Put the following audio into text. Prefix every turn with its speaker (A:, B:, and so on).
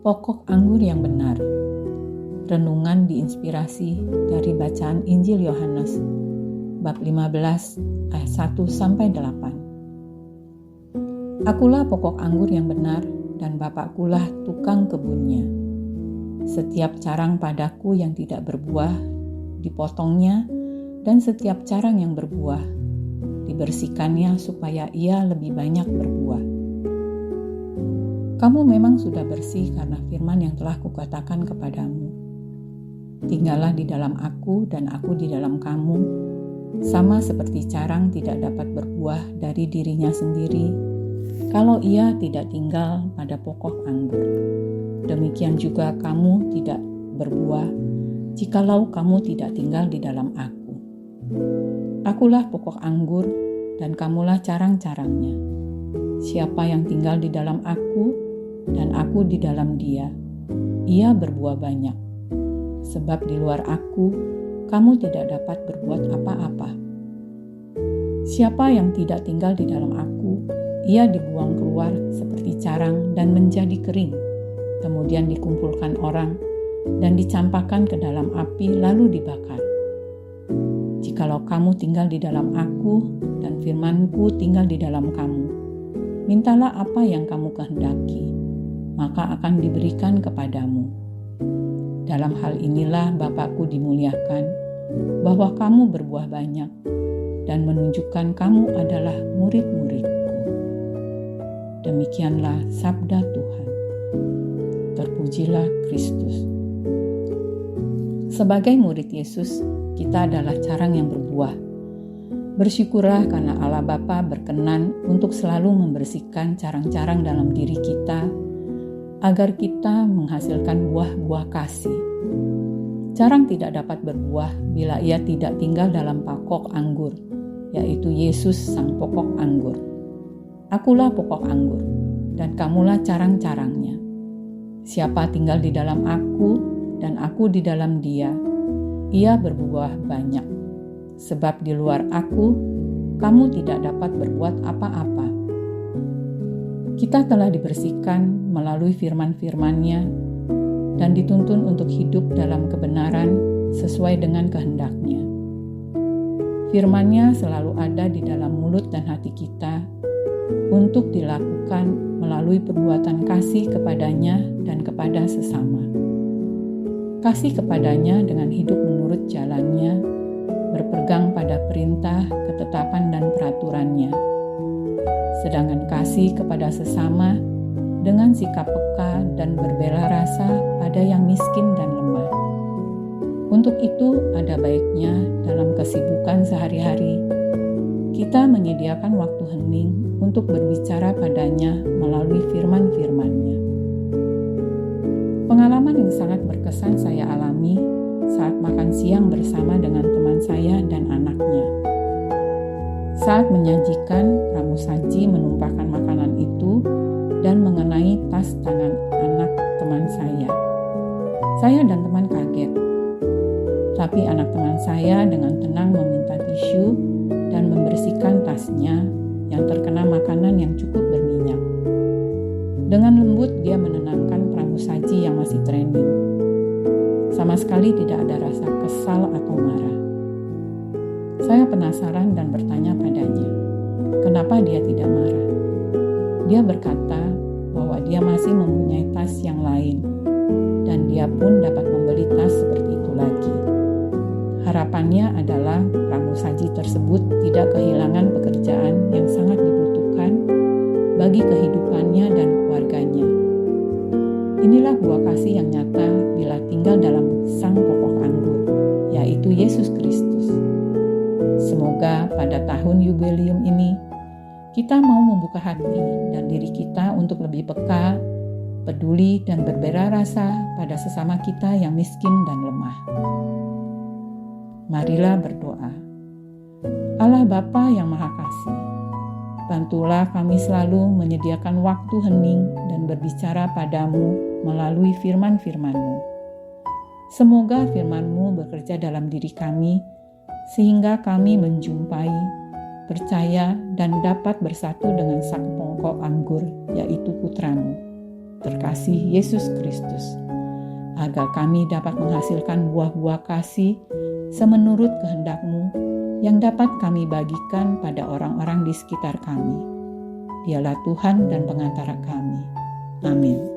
A: Pokok anggur yang benar. Renungan diinspirasi dari bacaan Injil Yohanes bab 15 ayat 1-8. Akulah pokok anggur yang benar dan Bapakkulah tukang kebunnya. Setiap carang padaku yang tidak berbuah dipotongnya, dan setiap carang yang berbuah dibersihkannya supaya ia lebih banyak berbuah. Kamu memang sudah bersih karena firman yang telah kukatakan kepadamu. Tinggallah di dalam aku dan aku di dalam kamu, sama seperti carang tidak dapat berbuah dari dirinya sendiri kalau ia tidak tinggal pada pokok anggur. Demikian juga kamu tidak berbuah jikalau kamu tidak tinggal di dalam aku. Akulah pokok anggur dan kamulah carang-carangnya. Siapa yang tinggal di dalam aku dan aku di dalam dia, ia berbuah banyak. Sebab di luar aku, kamu tidak dapat berbuat apa-apa. Siapa yang tidak tinggal di dalam aku, ia dibuang keluar seperti carang dan menjadi kering. Kemudian dikumpulkan orang dan dicampakkan ke dalam api lalu dibakar. Jikalau kamu tinggal di dalam aku dan firman-Ku tinggal di dalam kamu, mintalah apa yang kamu kehendaki, maka akan diberikan kepadamu. Dalam hal inilah Bapakku dimuliakan, bahwa kamu berbuah banyak dan menunjukkan kamu adalah murid-murid-Ku. Demikianlah sabda Tuhan. Terpujilah Kristus. Sebagai murid Yesus, kita adalah carang yang berbuah. Bersyukurlah karena Allah Bapa berkenan untuk selalu membersihkan carang-carang dalam diri kita, agar kita menghasilkan buah-buah kasih. Carang tidak dapat berbuah bila ia tidak tinggal dalam pokok anggur, yaitu Yesus sang pokok anggur. Akulah pokok anggur, dan kamulah carang-carangnya. Siapa tinggal di dalam aku, dan aku di dalam dia, ia berbuah banyak. Sebab di luar aku, kamu tidak dapat berbuat apa-apa. Kita telah dibersihkan melalui firman-firman-Nya dan dituntun untuk hidup dalam kebenaran sesuai dengan kehendak-Nya. Firman-Nya selalu ada di dalam mulut dan hati kita untuk dilakukan melalui perbuatan kasih kepadanya dan kepada sesama. Kasih kepadanya dengan hidup menurut jalan-Nya, berpegang pada perintah, ketetapan, dan peraturan-Nya. Sedangkan kasih kepada sesama dengan sikap peka dan berbela rasa pada yang miskin dan lemah. Untuk itu ada baiknya dalam kesibukan sehari-hari, kita menyediakan waktu hening untuk berbicara padanya melalui firman-firman-Nya. Pengalaman yang sangat berkesan saya alami saat makan siang bersama dengan teman saya dan anaknya. Saat menyajikan, pramusaji menumpahkan makanan itu dan mengenai tas tangan anak teman saya. Saya dan teman kaget, tapi anak teman saya dengan tenang meminta tisu dan membersihkan tasnya yang terkena makanan yang cukup berminyak. Dengan lembut dia menenangkan pramusaji yang masih training. Sama sekali tidak ada rasa kesal atau marah. Saya penasaran dan bertanya padanya, kenapa dia tidak marah? Dia berkata bahwa dia masih mempunyai tas yang lain, dan dia pun dapat membeli tas seperti itu lagi. Harapannya adalah pramusaji tersebut tidak kehilangan pekerjaan yang sangat dibutuhkan bagi kehidupannya dan keluarganya. Inilah buah kasih yang nyata bila tinggal dalam sang pokok anggur, yaitu Yesus Kristus. Semoga pada tahun jubileum ini, kita mau membuka hati dan diri kita untuk lebih peka, peduli, dan berbela rasa pada sesama kita yang miskin dan lemah. Marilah berdoa. Allah Bapa yang Maha Kasih, bantulah kami selalu menyediakan waktu hening dan berbicara padamu melalui firman-firman-Mu. Semoga firman-Mu bekerja dalam diri kami, sehingga kami menjumpai, percaya, dan dapat bersatu dengan sang pokok anggur, yaitu Putra-Mu. terkasih Yesus Kristus, agar kami dapat menghasilkan buah-buah kasih semenurut kehendak-Mu yang dapat kami bagikan pada orang-orang di sekitar kami. Dialah Tuhan dan pengantara kami. Amin.